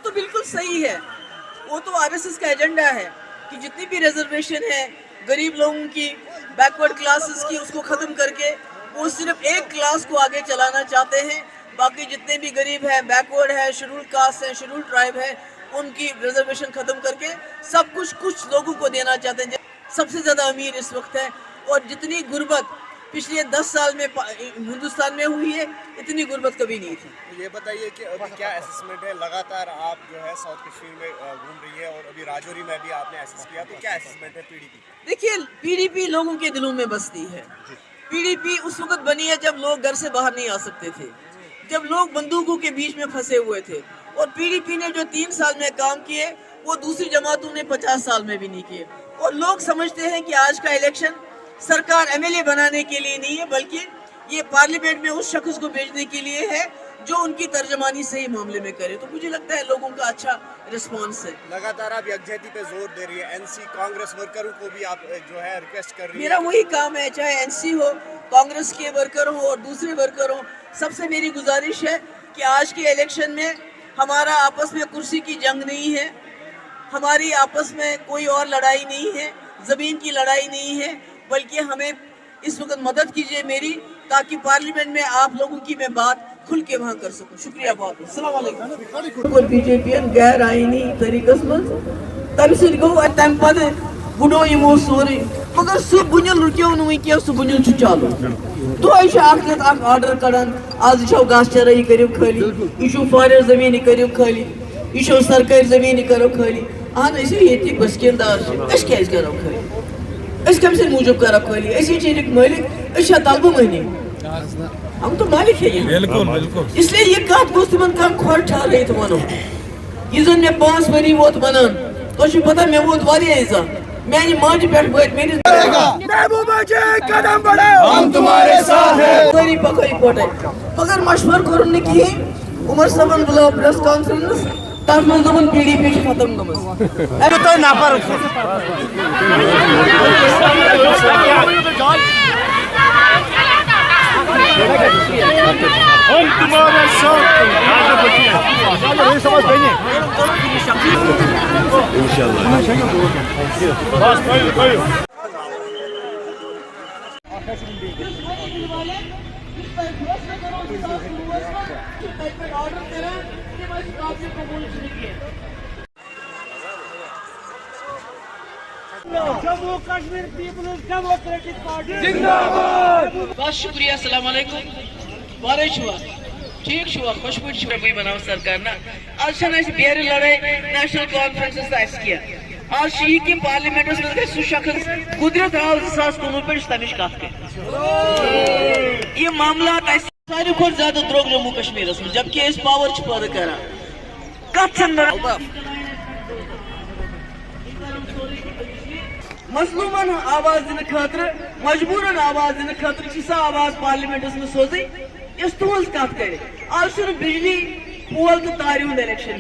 تو بالکل صحیح ہے, وہ تو RSS کا ایجنڈا ہے کہ جتنی بھی ریزرویشن ہے غریب لوگوں کی, بیکورڈ کلاسز کی, اس کو ختم کر کے وہ صرف ایک کلاس کو آگے چلانا چاہتے ہیں. باقی جتنے بھی غریب ہیں, بیکورڈ ہے, شیڈول کاسٹ ہے, شیڈول ٹرائب ہے, ان کی ریزرویشن ختم کر کے سب کچھ لوگوں کو دینا چاہتے ہیں. سب سے زیادہ امیر اس وقت ہے, اور جتنی غربت پچھلے 10 سال میں ہندوستان میں ہوئی ہے اتنی غربت کبھی نہیں تھی. یہ بتائیے کہ ابھی کیا اسسمنٹ ہے؟ لگاتار آپ جو ہے ساؤتھ کشمیر میں گھوم رہی ہے اور ابھی راجوری میں بھی آپ نے اسس کیا, تو کیا اسسمنٹ ہے PDP؟ دیکھیے PDP لوگوں کے دلوں میں بستی ہے. PDP اس وقت بنی ہے جب لوگ گھر سے باہر نہیں آ سکتے تھے, جب لوگ بندوقوں کے بیچ میں پھنسے ہوئے تھے. اور PDP نے جو 3 سال میں کام کیے وہ دوسری جماعتوں نے 50 سال میں بھی نہیں کیے. اور لوگ سمجھتے ہیں کہ آج کا الیکشن سرکار MLA بنانے کے لیے نہیں ہے, بلکہ یہ پارلیمنٹ میں اس شخص کو بھیجنے کے لیے ہے جو ان کی ترجمانی صحیح معاملے میں کرے. تو مجھے لگتا ہے لوگوں کا اچھا رسپانس ہے. لگاتار آپ یکجہتی پہ زور دے رہی ہے, NC کانگریس ورکروں کو بھی آپ جو ہے ریکویسٹ کر رہی ہے. میرا وہی کام ہے, چاہے NC ہو, کانگریس کے ورکر ہوں اور دوسرے ورکر ہوں, سب سے میری گزارش ہے کہ آج کے الیکشن میں ہمارا آپس میں کرسی کی جنگ نہیں ہے, ہماری آپس میں کوئی اور لڑائی نہیں ہے, زمین کی لڑائی نہیں ہے, بلکہ ہمیں اس وقت مدد کیجیے میری, تاکہ پارلیمنٹ میں آپ لوگوں کی میں بات کھل کے وہاں کر سکوں. شکریہ بہت. السلام علیکم. BJP غیر آئینی طریقس من تم سی گو تم پتہ بڑو یمو سوری, مگر سہ بنیل رکیو نی کی, سہ بنیل چالو. دہے اخ آرڈر کڑان, آج گھاس چرائی کرو خالی, یہ فارغ زمین کرو خالی, یہ سرکاری زمین کرو خالی. اہن اس یہ بسکیندار کیازِ کرو خالی, اس کم سے موجود کرو خالی, اسی چیزک مالک, اس طلبہ مہنی, ہم تو مالک ہیں یہاں. اس لیے یہ کت گوس تمن کم کھور ٹھہرائت ونو. یہ زن میں 5 ؤری ووت ونان, تہ پتہ مے ووت واریاہ عزت, میانہ ماجہ پہ وٲتۍ میٲنِس محبوبہ جی قدم بڑھاؤ, ہم تمہارے ساتھ ہیں. سٲری پکو اکوٹے. مگر مشور کوٚرُن نہٕ کِہیٖنۍ. عمر صٲبن بُلاو پریس کانفرنس, تتھ منٛز دوٚپُن PDP چھِ ختم گٔمٕژ. تۄہہِ نفر ہم تمہارے ساتھ Jammu Kashmir Peoples Democratic Party زندہ باد. بس شکریہ. السلام علیکم. وارے چھوا ٹھیک چھوا, خوش پٲٹھۍ چھوا بٕے بناو سرکار نا. آج چھنہٕ اَسہِ بیرٕ لڑٲے نیشنل کانفرنسس تہٕ اَسہِ کینٛہہ. آج چھِ یہِ کہِ پارلِمنٹس منٛز گژھِ سُہ شخص قدرت آو 2019 پٮ۪ٹھ تمِچ کتھ کرِ. یہِ معاملات اَسہِ ساروی کھۄتہٕ زیادٕ درٛوگ جموں کشمیٖرس منٛز, جبکہِ أسۍ پاور چھِ پٲدٕ کران. کتھ چھنہٕ مظلومن آواز دن خاطر, مجبورن آواز دن خاطر چھ سا آواز پارلیمنٹس میں سوزی یس تہذ کت کر. آج چھ بجلی پول تو تارِ ہند الیکشن.